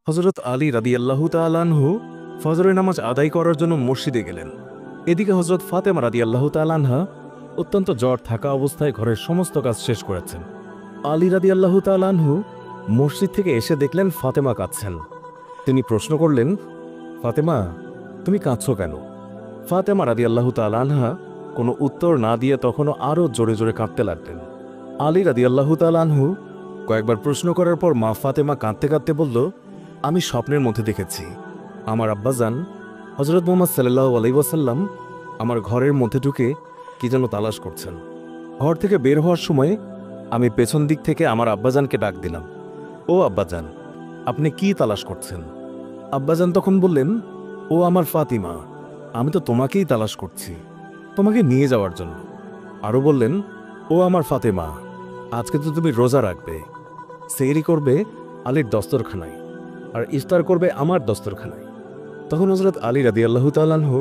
হযরত আলী রাদিয়াল্লাহু তাআলা আনহু ফজরের নামাজ আদায় করার জন্য মসজিদে গেলেন। এদিকে হযরত ফাতেমা রাদিয়াল্লাহু তাআলা আনহা অত্যন্ত জ্বর থাকা অবস্থায় ঘরের সমস্ত কাজ শেষ করেছেন। আলী রাদিয়াল্লাহু তাআলা আনহু মসজিদ থেকে এসে দেখলেন ফাতেমা কাঁদছেন। তিনি প্রশ্ন করলেন, ফাতেমা, তুমি কাঁদছো কেন? ফাতেমা রাদিয়াল্লাহু তাআলা আনহা কোনো উত্তর না দিয়ে তখনও আরও জোরে জোরে কাঁদতে লাগলেন। আলী রাদিয়াল্লাহু তাআলা আনহু কয়েকবার প্রশ্ন করার পর মা ফাতেমা কাঁদতে কাঁদতে বলল, আমি স্বপ্নের মধ্যে দেখেছি আমার আব্বাজান হযরত মুহাম্মদ সাল্লাল্লাহু আলাইহি ওয়াসাল্লাম আমার ঘরের মধ্যে ঢুকে কি যেন তালাশ করছেন। ঘর থেকে বের হওয়ার সময় আমি পেছন দিক থেকে আমার আব্বাজানকে ডাক দিলাম, ও আব্বাজান, আপনি কি তালাশ করছেন? আব্বাজান তখন বললেন, ও আমার ফাতিমা, আমি তো তোমাকেই তালাশ করছি, তোমাকে নিয়ে যাওয়ার জন্য। আরও বললেন, ও আমার ফাতেমা, আজকে তো তুমি রোজা রাখবে, সেহরি করবে আলীর দস্তরখানায় আর ইফতার করবে আমার দস্তরখানায়। তখন হযরত আলী রাদিয়াল্লাহু তাআলা আনহু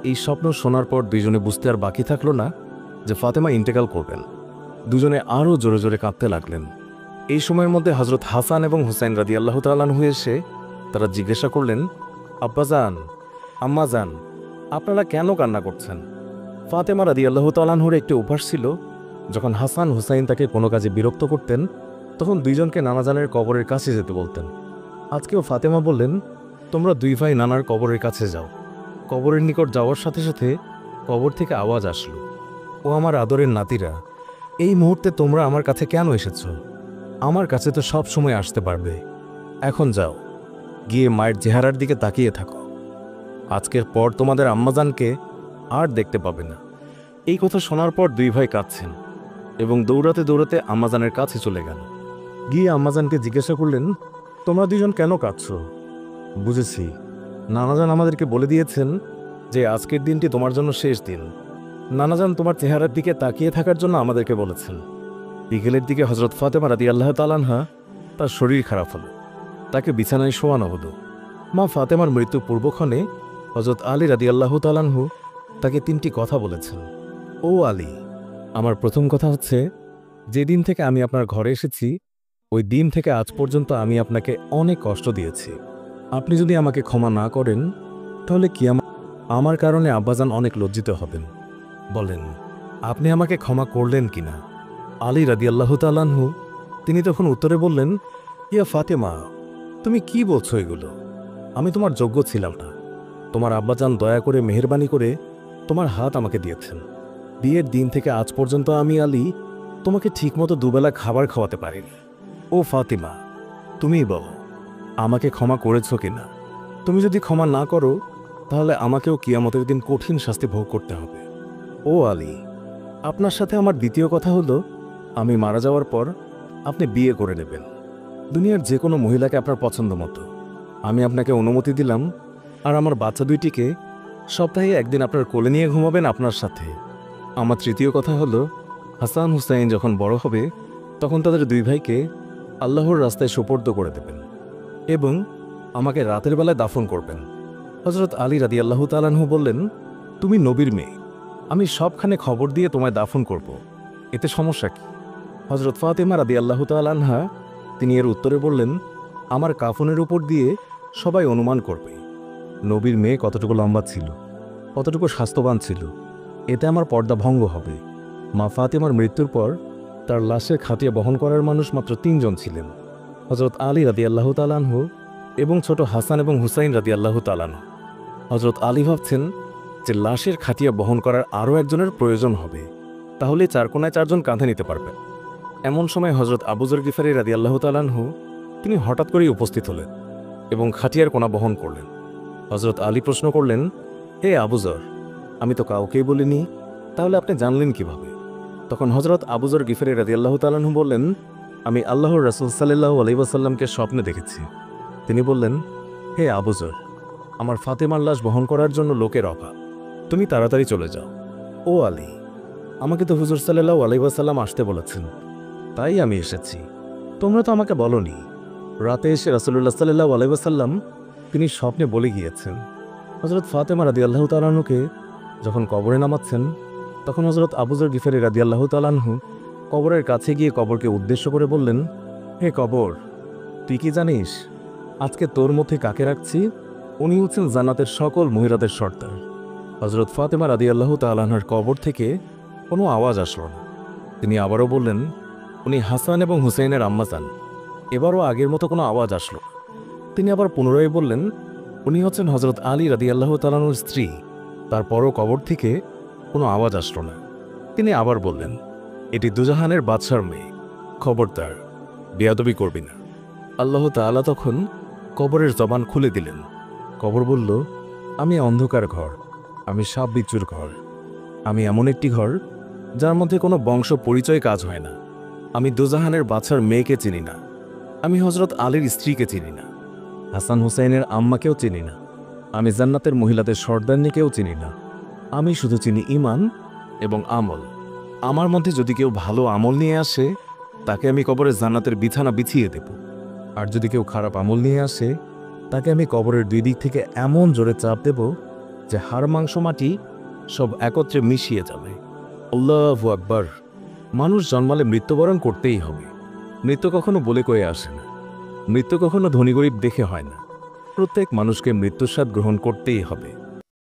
এই স্বপ্ন শোনার পর দুইজনে বুঝতে আর বাকি থাকলো না যে ফাতেমা ইন্তেকাল করবেন। দুজনে আরও জোরে জোরে কাঁদতে লাগলেন। এই সময়ের মধ্যে হযরত হাসান এবং হুসাইন রাদিয়াল্লাহু তাআলা আনহু এসে তারা জিজ্ঞাসা করলেন, আব্বাজান, আম্মাজান, আপনারা কেন কান্না করছেন? ফাতেমা রাদিয়াল্লাহু তাআলা আনহুর একটি অভ্যাস ছিল, যখন হাসান হুসাইন তাকে কোনো কাজে বিরক্ত করতেন তখন দুইজনকে নানাজানের কবরের কাছে যেতে বলতেন। আজকেও ফাতেমা বললেন, তোমরা দুই ভাই নানার কবরের কাছে যাও। কবরের নিকট যাওয়ার সাথে সাথে কবর থেকে আওয়াজ আসলো, ও আমার আদরের নাতিরা, এই মুহূর্তে তোমরা আমার কাছে কেন এসেছ? আমার কাছে তো সব সময় আসতে পারবে। এখন যাও, গিয়ে মায়ের চেহারার দিকে তাকিয়ে থাকো। আজকের পর তোমাদের আম্মাজানকে আর দেখতে পাবে না। এই কথা শোনার পর দুই ভাই কাঁদছেন এবং দৌড়াতে দৌড়াতে আম্মাজানের কাছে চলে গেল। গিয়ে আম্মাজানকে জিজ্ঞাসা করলেন, তোমরা দুজন কেন কাঁদছ? বুঝেছি, নানাজান আমাদেরকে বলে দিয়েছেন যে আজকের দিনটি তোমার জন্য শেষ দিন। নানাজান তোমার চেহারার দিকে তাকিয়ে থাকার জন্য আমাদেরকে বলেছেন। বিকেলের দিকে হযরত ফাতেমা রাদিয়াল্লাহু তাআলা আনহা তার শরীর খারাপ হলো, তাকে বিছানায় শোয়ানো হলো। মা ফাতেমার মৃত্যু পূর্বক্ষণে হযরত আলী রাদিয়াল্লাহু তাআলা আনহু তাকে তিনটি কথা বলেছেন। ও আলী, আমার প্রথম কথা হচ্ছে, যেদিন থেকে আমি আপনার ঘরে এসেছি ওই দিন থেকে আজ পর্যন্ত আমি আপনাকে অনেক কষ্ট দিয়েছি। আপনি যদি আমাকে ক্ষমা না করেন তাহলে কি আমার কারণে আব্বাজান অনেক লজ্জিত হবেন। বলেন, আপনি আমাকে ক্ষমা করলেন কিনা? আলী রাদিয়াল্লাহু তাআলা আনহু তিনি তখন উত্তরে বললেন, ইয়া ফাতেমা, তুমি কি বলছো এগুলো? আমি তোমার যোগ্য ছিলাম না। তোমার আব্বাজান দয়া করে মেহেরবানি করে তোমার হাত আমাকে দিয়েছেন। বিয়ের দিন থেকে আজ পর্যন্ত আমি আলী তোমাকে ঠিকমতো দুবেলা খাবার খাওয়াতে পারিনি। ও ফাতিমা, তুমিই বলো, আমাকে ক্ষমা করেছো কিনা? তুমি যদি ক্ষমা না করো তাহলে আমাকেও কিয়ামতের দিন কঠিন শাস্তি ভোগ করতে হবে। ও আলী, আপনার সাথে আমার দ্বিতীয় কথা হলো, আমি মারা যাওয়ার পর আপনি বিয়ে করে নেবেন দুনিয়ার যে কোনো মহিলাকে আপনার পছন্দ মতো। আমি আপনাকে অনুমতি দিলাম, আর আমার বাচ্চা দুইটিকে সপ্তাহে একদিন আপনার কোলে নিয়ে ঘুমাবেন আপনার সাথে। আমার তৃতীয় কথা হলো, হাসান হুসাইন যখন বড় হবে তখন তাদের দুই ভাইকে আল্লাহর রাস্তায় সুপর্দ করে দেবেন এবং আমাকে রাতের বেলায় দাফন করবেন। হযরত আলী রাদিয়াল্লাহু তাআলা আনহু বললেন, তুমি নবীর মেয়ে, আমি সবখানে খবর দিয়ে তোমায় দাফন করব, এতে সমস্যা কি? হযরত ফাতেমা রাদিয়াল্লাহু তাআলা আনহা তিনি এর উত্তরে বললেন, আমার কাফনের উপর দিয়ে সবাই অনুমান করবে নবীর মেয়ে কতটুকু লম্বা ছিল, কতটুকু স্বাস্থ্যবান ছিল, এতে আমার পর্দা ভঙ্গ হবে। মা ফাতেমার মৃত্যুর পর তার লাশের খাটিয়া বহন করার মানুষ মাত্র ৩ জন ছিলেন, হযরত আলী রাদিয়াল্লাহু তাআলা আনহু এবং ছোট হাসান এবং হুসাইন রাদিয়াল্লাহু তাআলা আনহু। হযরত আলী ভাবছেন যে লাশের খাটিয়া বহন করার আরও একজনের প্রয়োজন হবে, তাহলে ৪ কোণায় ৪ জন কাঁধে নিতে পারবেন। এমন সময় হযরত আবু যর গিফারী রাদিয়াল্লাহু তাআলা আনহু তিনি হঠাৎ করেই উপস্থিত হলেন এবং খাটিয়ার কোণা বহন করলেন। হযরত আলী প্রশ্ন করলেন, হে আবু যর, আমি তো কাউকেই বলিনি, তাহলে আপনি জানলেন কিভাবে? তখন হযরত আবু যর গিফারী রাদিয়াল্লাহু তাআলা আনহু বললেন, আমি আল্লাহর রাসূল সাল্লাল্লাহু আলাইহি ওয়াসাল্লামকে স্বপ্নে দেখেছি। তিনি বললেন, হে আবু যর, আমার ফাতেমার লাশ বহন করার জন্য লোকের অভাব, তুমি তাড়াতাড়ি চলে যাও। ও আলী, আমাকে তো হুজুর সাল্লাল্লাহু আলাইহি ওয়াসাল্লাম আসতে বলেছেন, তাই আমি এসেছি। তোমরা তো আমাকে বলনি। রাতে এসে রাসূলুল্লাহ সাল্লাল্লাহু আলাইহি ওয়াসাল্লাম তিনি স্বপ্নে বলে গিয়েছেন। হযরত ফাতেমা রাদিয়াল্লাহু তাআলা আনহুকে যখন কবরে নামাচ্ছেন তখন হযরত আবু যর গিফারী রাদিয়াল্লাহু তাআলা আনহু কবরের কাছে গিয়ে কবরকে উদ্দেশ্য করে বললেন, হে কবর, তুই কি জানিস আজকে তোর মধ্যে কাকে রাখছি? উনি হচ্ছেন জান্নাতের সকল মহিলাদের সর্দার। হযরত ফাতেমা রাদিয়াল্লাহু তাআলা আনহার কবর থেকে কোনো আওয়াজ আসলো না। তিনি আবারও বললেন, উনি হাসান এবং হুসাইনের আম্মা যান। এবারও আগের মতো কোনো আওয়াজ আসলো না। তিনি আবার পুনরায় বললেন, উনি হচ্ছেন হযরত আলী রাদিয়াল্লাহু তাআলা আনহুর স্ত্রী। তারপরও কবর থেকে কোনো আওয়াজ আসলো না। তিনি আবার বললেন, এটি দুজাহানের বাদশার মেয়ে, খবরদার বেয়াদবি করবি না। আল্লাহ তাআলা তখন কবরের জবান খুলে দিলেন। কবর বলল, আমি অন্ধকার ঘর, আমি সাপ বিচ্ছুর ঘর, আমি এমন একটি ঘর যার মধ্যে কোনো বংশ পরিচয় কাজ হয় না। আমি দুজাহানের বাদশার মেয়েকে চিনি না, আমি হযরত আলীর স্ত্রীকে চিনি না, হাসান হুসাইনের আম্মাকেও চিনি না, আমি জান্নাতের মহিলাদের সর্দারনিকেও চিনি না। আমি শুধু চিনি ঈমান এবং আমল। আমার মধ্যে যদি কেউ ভালো আমল নিয়ে আসে, তাকে আমি কবরের জান্নাতের বিছানা বিছিয়ে দেব। আর যদি কেউ খারাপ আমল নিয়ে আসে, তাকে আমি কবরের দুই দিক থেকে এমন জোরে চাপ দেব যে হাড় মাংস মাটি সব একত্রে মিশিয়ে যাবে। আল্লাহু আকবার। মানুষ জন্মালে মৃত্যুবরণ করতেই হবে। মৃত্যু কখনো বলে কয়ে আসে না, মৃত্যু কখনো ধনী গরিব দেখে হয় না। প্রত্যেক মানুষকে মৃত্যুর স্বাদ গ্রহণ করতেই হবে।